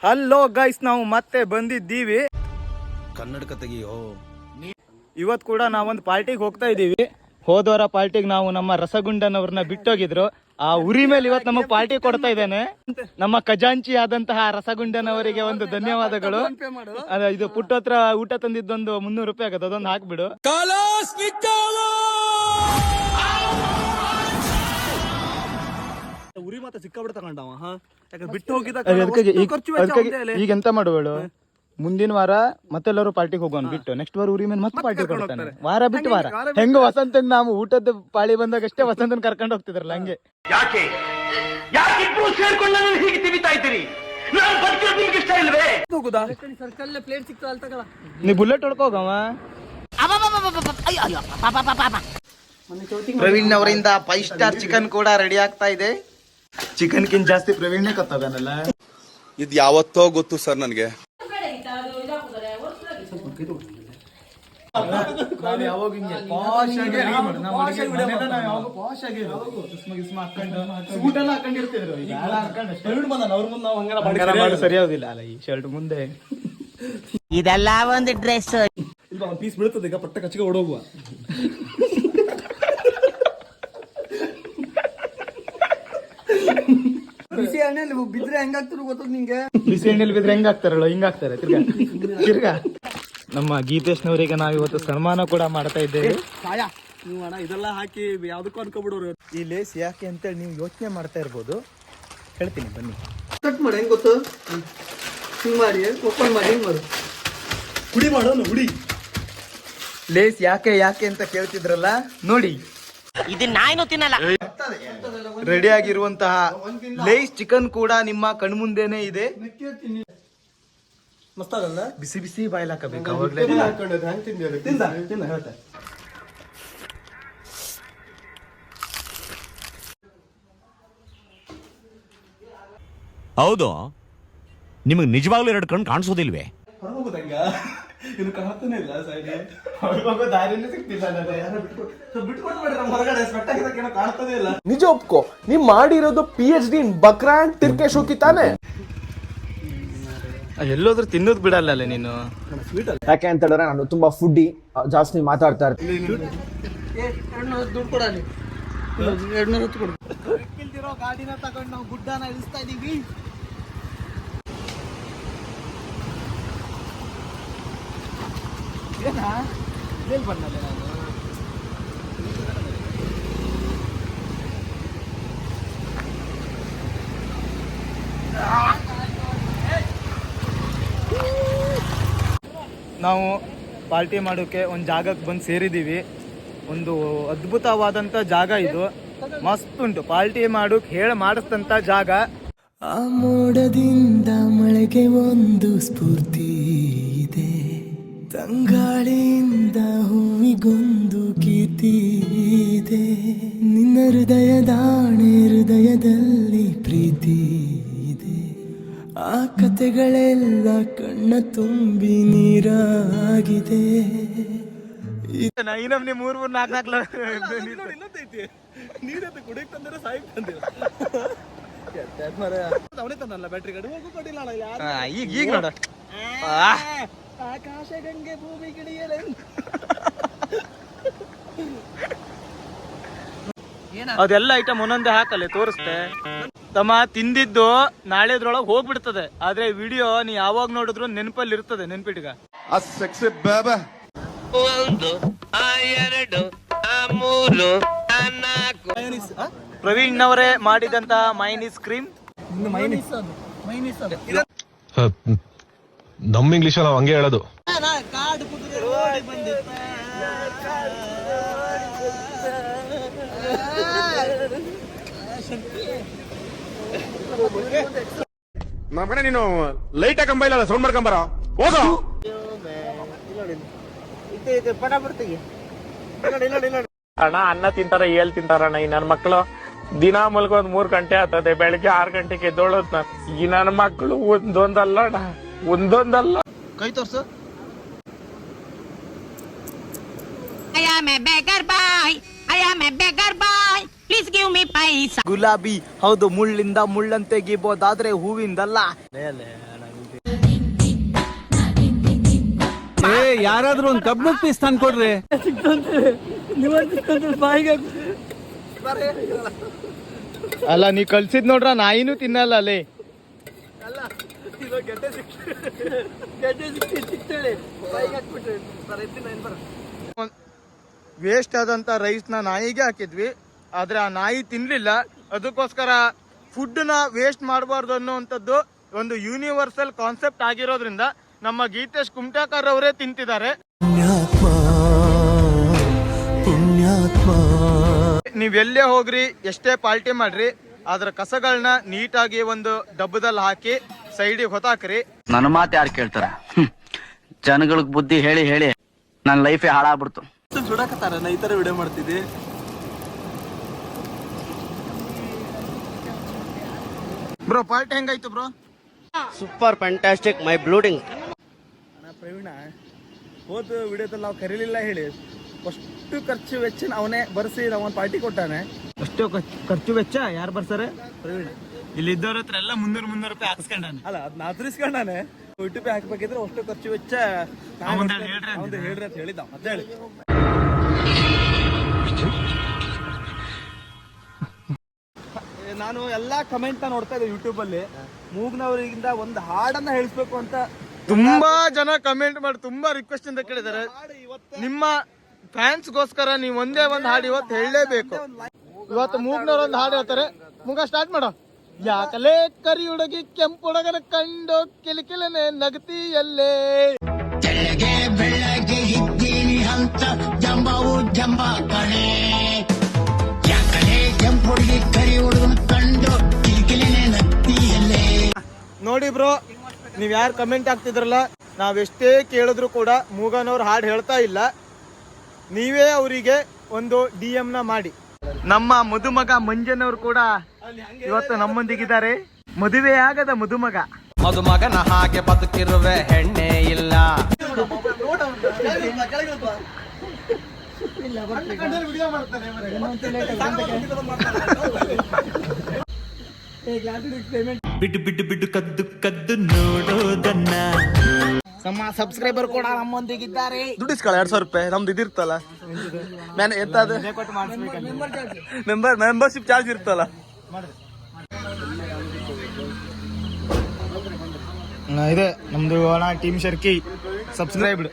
Hello guys, ನಾವು ಮತ್ತೆ ಬಂದಿದ್ದೀವಿ. ಕನ್ನಡಕ ತೆಗಿಯೋ. ಇವತ್ತು ಕೂಡ ನಾವೊಂದು ಪಾರ್ಟಿಗೆ ಹೋಗ್ತಾ ಇದ್ದೀವಿ. ಹೋದವರ ಪಾರ್ಟಿಗೆ ನಾವು ನಮ್ಮ ರಸಗುಂಡನವ್ರನ್ನ ಬಿಟ್ಟೋಗಿದ್ರು. ಆ ಉರಿ ಮೇಲೆ ಇವತ್ತು ನಮಗೆ ಪಾರ್ಟಿ ಕೊಡ್ತಾ ಇದ್ದೇನೆ. ನಮ್ಮ ಖಜಾಂಚಿ ಆದಂತಹ ರಸಗುಂಡನವರಿಗೆ ಒಂದು ಧನ್ಯವಾದಗಳು. ಇದು ಪುಟ್ಟೋತ್ರ ಊಟ ತಂದಿದ್ದೊಂದು 300 ರೂಪಾಯಿ ಆಗತ್ತೆ, ಅದೊಂದು ಹಾಕ್ಬಿಡು. ಉರಿ ಮತ್ತೆ ಸಿಕ್ಕಾಬಿಡ ತಗೊಂಡವ ಬಿಟ್ಟು ಹೋಗಿದ್ದ. ಈಗ ಎಂತ ಮಾಡುವಳು, ಮುಂದಿನ ವಾರ ಮತ್ತೆಲ್ಲರೂ ಪಾರ್ಟಿಗೆ ಹೋಗೋಣ ಬಿಟ್ಟು, ನೆಕ್ಸ್ಟ್ ವಾರ ಉರಿ ಮೇಲೆ ಮತ್ತೆ ಪಾರ್ಟಿ ಕೊಡ್ತಾನೆ. ವಾರ ಬಿಟ್ಟು ವಾರ ಹೆಂಗ ವಸಂತ ನಾವು ಊಟದ ಪಾಳಿ ಬಂದಾಗಷ್ಟೇ ವಸಂತನ ಕರ್ಕೊಂಡು ಹೋಗ್ತಿದ್ರಲ್ಲ ಹಂಗೆ. ಯಾಕೆ ಸೇರ್ಕೊಂಡು ಹೀಗೆ ತಿವಿತಾ ಇದ್ದೀರಿ? ಇಷ್ಟ ಇಲ್ವೇ? ನೀ ಬುಲೆಟ್ ಹೊಡ್ಕೋಗವ. ಪ್ರವೀಣ್ ಅವರಿಂದ 5 ಸ್ಟಾರ್ ಚಿಕನ್ ಕೂಡ ರೆಡಿ ಆಗ್ತಾ ಇದೆ. ಚಿಕನ್ ಕಿಂತ ಜಾಸ್ತಿ ಪ್ರವೀಣ್ ಕತ್ತದನಲ್ಲ. ಇದು ಯಾವತ್ತೋ ಗೊತ್ತು ಸರ್ ನನಗೆ. ಸರಿಯಾಗುದಿಲ್ಲ ಅಲ್ಲ ಈ ಶರ್ಟ್ ಮುಂದೆ. ಇದೆಲ್ಲ ಒಂದು ಡ್ರೆಸ್ ಪೀಸ್ ಬೀಳ್ತದೆ, ಈಗ ಪಟ್ಟ ಕಚ್ಚಿಗೆ ಓಡೋಗುವ. ಬಿಸಿ ಎಣ್ಣೆಲಿ ಬಿದ್ರೆ ಹೆಂಗಾಗ್ತಾರ ಗೊತ್ತದ ನಿಂಗೆ? ಬಿಸಿ ಎಣ್ಣೆಲಿ ಬಿದ್ರೆ ಹೆಂಗಾಗ್ತಾರಲ್ಲ ಹಿಂಗಾಗ್ತಾರೆ ತಿರ್ಗಾ. ನಮ್ಮ ಗೀತೇಶ್ನವರಿಗೆ ನಾವು ಇವತ್ತು ಸನ್ಮಾನ ಕೂಡ ಮಾಡ್ತಾ ಇದ್ದೇವೆ. ನೀವು ಅಣ್ಣ ಇದೆಲ್ಲ ಹಾಕಿ ಯಾವ್ದಕ್ಕೂ ಅನ್ಕೋಬಿಡೋರು. ಈ ಲೇಸ್ ಯಾಕೆ ಅಂತೇಳಿ ನೀವು ಯೋಚನೆ ಮಾಡ್ತಾ ಇರ್ಬೋದು, ಹೇಳ್ತೀನಿ ಬನ್ನಿ. ಕಟ್ ಮಾಡಿ ಹೆಂಗ್ ಗೊತ್ತು, ಹಿಂಗ್ ಮಾಡಿ ಓಪನ್ ಮಾಡಿ ಹಿಂಗ್ ಮಾಡು, ಹುಡಿ ಮಾಡೋನು ಹುಡಿ. ಲೇಸ್ ಯಾಕೆ ಅಂತ ಕೇಳ್ತಿದ್ರಲ್ಲ, ನೋಡಿ ಇದು ನಾಯಿನೂ ತಿನ್ನಲ್ಲ. ರೆಡಿ ಆಗಿರುವಂತಹ ಲೇಸ್ ಚಿಕನ್ ಕೂಡ ನಿಮ್ಮ ಕಣ್ಮುಂದೆನೆ ಇದೆ. ಮಸ್ತ್ ಆಗಲ್ಲ? ಬಿಸಿ ಬಿಸಿ ಬಾಯ್ಲ್ ಹಾಕಬೇಕು ಅವಾಗ್ಲೇ. ಹೇಳ್ತಾ ಹೌದು, ನಿಮಗೆ ನಿಜವಾಗ್ಲೂ 2 ಕಣ್ಣು ಕಾಣಿಸೋದಿಲ್ವೇ? ಹೊರಗೋಗುದಂಗ ಇನ್ನು ಕಾಣ್ತಾನೆ ಇಲ್ಲ ಸೈಡ್. ದಾರಿನೂ ಸಿಗ್ತಿಲ್ಲ. ಬಿಟ್ಕೊಂಡು ಮಾಡಿ ನಮ್ಮ ಹೊರಗಡೆ ಸ್ವೆಟ್ ಆಗಿದ್ದಕ್ಕೆ ಕಾಣ್ತಾನೆ ಇಲ್ಲ. ನಿಜ ಒಪ್ಕೋ, ನೀವ್ ಮಾಡಿರೋದು PhD ಇನ್ ಬಕ್ರಾನ್ ತಿರ್ಕೇಶ್ ಹೋಗಿ ತಾನೆ. ಎಲ್ಲೋದ್ರೂ ತಿನ್ನೋದು ಬಿಡಲ್ಲ ಅಲ್ಲ ನೀನು. ಯಾಕೆ ಅಂತ ಹೇಳಿದ್ರೆ ನಾನು ತುಂಬಾ ಫುಡ್ಡಿ, ಜಾಸ್ತಿ ಮಾತಾಡ್ತಾ ಇರ್ತೀನಿ. 200 ದುಡ್ಡು ಕೊಡಲಿ, 200 ಕೊಡು. ಗಾಡಿನ ತಗೊಂಡು ನಾವು ಗುಡ್ಡನ ಇಳಿಸ್ತಾ ಇದೀವಿ. ಬಂದಲ್ಲ ನಾನು. ನಾವು ಪಾರ್ಟಿ ಮಾಡೋಕೆ ಒಂದು ಜಾಗಕ್ಕೆ ಬಂದು ಸೇರಿದ್ದೀವಿ. ಒಂದು ಅದ್ಭುತವಾದಂಥ ಜಾಗ ಇದು, ಮಸ್ತ್ ಉಂಟು. ಪಾರ್ಟಿ ಮಾಡೋಕೆ ಮಾಡಿಸ್ತಂಥ ಜಾಗ. ಆ ಮೋಡದಿಂದ ಮಳೆಗೆ ಒಂದು ಸ್ಫೂರ್ತಿ ಇದೆ, ತಂಗಾಳಿಯಿಂದ ಹೂವಿಗೊಂದು ಕೀರ್ತಿ ಇದೆ. ನಿನ್ನ ಹೃದಯದಾಣೆ, ಹೃದಯದಲ್ಲಿ ಪ್ರೀತಿ ಇದೆ. ಆ ಕತೆಗಳೆಲ್ಲ ಕಣ್ಣ ತುಂಬಿ ನೀರಾಗಿದೆ. ಇನ್ನೊಮ್ಮೆ 3-4 ನೀರತ್ತೆ ಕುಡಿಯಕ್ ತಂದ್ರೆ ಸಾಯಿಕ್ ತಂದಿಲ್ಲ. ಅವನೇ ತಂದಲ್ಲ ಬ್ಯಾಟ್ರಿ ಗಾಡಿ, ಹೋಗು ಕೊಟ್ಟಿಲ್ಲ ಈಗ ನೋಡ. ಆಕಾಶ ಗಂಗೆ ಭೂಮಿ ಗಿಡಿಯಲೆ. ಅದೆಲ್ಲ ಐಟಮ್ ಒಂದೊಂದೇ ಹಾಕಲ್ಲ ತೋರಿಸ್ತೆ ತಮ್ಮ. ತಿಂದಿದ್ದು ನಾಳೆದ್ರೊಳಗೆ ಹೋಗ್ಬಿಡ್ತದೆ, ಆದ್ರೆ ವಿಡಿಯೋ ನೀ ಯಾವಾಗ ನೋಡಿದ್ರು ನೆನಪಲ್ಲಿ ಇರ್ತದೆ. ನೆನ್ಪಿಟ್ಗ. 1 2 3 4. ಪ್ರವೀಣ್ ಅವರೇ ಮಾಡಿದಂತ ಮೈನೀಸ್ ಕ್ರೀಮ್. ನಮ್ಮ ಇಂಗ್ಲಿಷ್ ನಾವು ಹಂಗೆ ಹೇಳೋದು. ನಮ್ಮ ನೀನು ಲೈಟ್ ಹಾಕೊಂಬ ಇಲ್ಲ ಸೌಂಡ್ ಮಾಡ್ಕೊಂಬರ ಹೋಗೋ. ಅಣ್ಣ ಅನ್ನ ತಿಂತಾರ, ಏಳ್ ತಿಂತಾರಣ್ಣ. ಈ ನನ್ನ ಮಕ್ಕಳು ದಿನ ಮಲ್ಕೊಂದ್ 3 ಗಂಟೆ ಆಗ್ತದೆ, ಬೆಳಿಗ್ಗೆ 6 ಗಂಟೆಗೆ ಎದ್ದೋಳತ್. ಈ ನನ್ನ ಮಕ್ಕಳು ಒಂದೊಂದಲ್ಲ ಅಣ್ಣ, ಒಂದೊಂದಲ್ಲ. ಕೈ ತೋರ್ಸು. I am a beggar boy. I am a beggar boy. Please give me paisa. ಗುಲಾಬಿ ಹೌದು, ಮುಳ್ಳಿಂದ ಮುಳ್ಳನ್ ತೆಗಿಬೋದಾದ್ರೆ ಹೂವಿಂದಲ್ಲ. ಯಾರಾದ್ರೂ ಒಂದ್ ಕಬ್ಬಣದ ಪೀಸ್ ತಂದು ಕೊಡ್ರಿ. ಅಲ್ಲ ನೀ ಕಳ್ಸಿದ್ ನೋಡ್ರ ನಾಯಿನೂ ತಿನ್ನಲ್ಲ ಅಲ್ಲಿ. ವೇಸ್ಟ್ ಆದಂತ ರೈಸ್ ನ ನಾಯಿಗೆ ಹಾಕಿದ್ವಿ, ಆದ್ರೆ ಆ ನಾಯಿ ತಿನ್ಲಿಲ್ಲ. ಅದಕ್ಕೋಸ್ಕರ ಫುಡ್ ನ ವೇಸ್ಟ್ ಮಾಡಬಾರ್ದು ಅನ್ನುವಂಥದ್ದು ಒಂದು ಯೂನಿವರ್ಸಲ್ ಕಾನ್ಸೆಪ್ಟ್ ಆಗಿರೋದ್ರಿಂದ ನಮ್ಮ ಗೀತೇಶ್ ಕುಮಟಾಕರ್ ಅವರೇ ತಿಂತಿದ್ದಾರೆ. ನೀವೆಲ್ಲೇ ಹೋಗ್ರಿ, ಎಷ್ಟೇ ಪಾರ್ಟಿ ಮಾಡ್ರಿ, ಅದ್ರ ಕಸಗಳನ್ನ ನೀಟಾಗಿ ಒಂದು ಡಬ್ಬದಲ್ಲಿ ಹಾಕಿ ಸೈಡಿಗೆ ಹೊತ್ತಾಕ್ರಿ. ನನ್ನ ಮಾತು ಯಾರು ಕೇಳ್ತಾರ? ಜನಗಳಿಗೆ ಬುದ್ಧಿ ಹೇಳಿ ಹೇಳಿ ನನ್ನ ಲೈಫೇ ಹಾಳಾಗ್ಬಿಡ್ತು. ಸುಡಕತ್ತಾರ ನಾ ಈ ತರ ವಿಡಿಯೋ ಮಾಡ್ತಿದ್ದೆ. ಬ್ರೋ ಪಾರ್ಟಿ ಹೆಂಗಾಯ್ತು ಬ್ರೋ? ಸೂಪರ್ ಫ್ಯಾಂಟಾಸ್ಟಿಕ್ ಮೈ ಬ್ಲೂಡಿಂಗ್. ಪ್ರವೀಣ ಹೋದ ವಿಡಿಯೋದಲ್ಲಿ ನಾವು ಕರೀಲಿಲ್ಲ ಹೇಳಿ ಅಷ್ಟು ಖರ್ಚು ವೆಚ್ಚ ಅವನೇ ಬರ್ಸಿ ನಾವೊಂದು ಪಾರ್ಟಿ ಕೊಟ್ಟಾನೆ. ಅಷ್ಟು ಖರ್ಚು ವೆಚ್ಚ ಯಾರು ಬರ್ತಾರೆ? ಪ್ರವೀಣ. ಇಲ್ಲಿ ಇದ್ದವ್ರ ಹತ್ರ ಎಲ್ಲ 300 ರೂಪಾಯಿ ಹಾಕ್ಸ್ಕೊಂಡಾನೆ. ಅಲ್ಲ ಅದನ್ನ ಆಧರಿಸ್ಕೊಂಡಾನೆ. ಯೂಟ್ಯೂಬ್ ಹಾಕ್ಬೇಕಿದ್ರೆ ಅಷ್ಟು ಖರ್ಚು ವೆಚ್ಚ ಹೇಳ್ರಿ ಅಂತ ಹೇಳಿದ್ದ. ಅದ ಹೇಳಿ ನಾನು ಎಲ್ಲಾ ಕಮೆಂಟ್ ನೋಡ್ತಾ ಇದ್ದೆ ಯೂಟ್ಯೂಬ್ ಅಲ್ಲಿ. ಮೂಗ್ನವರಿಗಿಂದ ಒಂದು ಹಾಡನ್ನ ಹೇಳಿಸ್ಬೇಕು ಅಂತ ತುಂಬಾ ಜನ ಕಮೆಂಟ್ ಮಾಡಿ ತುಂಬಾ ರಿಕ್ವೆಸ್ಟ್ ಅಂತ ಕೇಳಿದ್ದಾರೆ. ನಿಮ್ಮ ಫ್ಯಾನ್ಸ್ ಗೋಸ್ಕರ ನೀವು ಒಂದೇ ಒಂದು ಹಾಡು ಇವತ್ತು ಹೇಳಲೇಬೇಕು. ಇವತ್ತು ಮೂಗ್ನವ್ರ ಒಂದು ಹಾಡು ಹೇಳ್ತಾರೆ. ಮೂಗ ಸ್ಟಾರ್ಟ್ ಮಾಡೋ. ಯಾಕಲೇ ಕರಿ ಹುಡುಗಿ ಕೆಂಪು ಹುಡುಗನ ಕಂಡು ಕಿಲಿಕಿಲನೆ ನಗತಿಯಲ್ಲೇ. ಬೆಳಗ್ಗೆ ಇದ್ದೀನಿ ಅಂತ ಜಂಬವು ಜಂಬ ಕಣೆ. ಯಾಕಲೇ ಕೆಂಪು ಹುಡುಗಿ ಕರಿ ಹುಡುಗನ ಕಂಡು ಕಿಲಿಕಿಲನೆ ನಗತಿಯಲ್ಲೇ. ನೋಡಿ ಬ್ರೋ, ನೀವ್ ಯಾರು ಕಮೆಂಟ್ ಆಗ್ತಿದ್ರಲ್ಲ, ನಾವೆಷ್ಟೇ ಕೇಳಿದ್ರು ಕೂಡ ಮೂಗನವ್ರು ಹಾಡು ಹೇಳ್ತಾ ಇಲ್ಲ. ನೀವೇ ಅವರಿಗೆ ಒಂದು DM ನ ಮಾಡಿ. ನಮ್ಮ ಮದುಮಗ ಮಂಜನವ್ರು ಕೂಡ ಇವತ್ತು ನಮ್ಮೊಂದಿಗಿದ್ದಾರೆ. ಮದುವೆ ಆಗದ ಮದುಮಗ. ಮದುಮಗನ ಹಾಗೆ ಬದುಕಿರುವೆ ಹೆಣ್ಣೆ ಇಲ್ಲ. ಬಿಡು ಬಿಡು ಬಿಡು ಕದ್ದು ಕದ್ದು ನೋಡೋದನ್ನ. ನಮ್ಮ ಸಬ್ಸ್ಕ್ರೈಬರ್ ಕೂಡ ನಮ್ಮೊಂದಿಗಿದ್ದಾರೆ. ದುಡ್ಡಿಸ್ಕೊಳ್ಳ 2000 ರೂಪಾಯಿ ನಮ್ದು ಇದಿರ್ತಲ್ಲ ಎಂತದು ಮೆಂಬರ್ಶಿಪ್ ಚಾರ್ಜ್ ಇರ್ತಲ್ಲ. ಇದೆ ನಮ್ದು ಟೀಮ್ ಶರ್ಕಿ ಸಬ್ಸ್ಕ್ರೈಬ್ಡ್.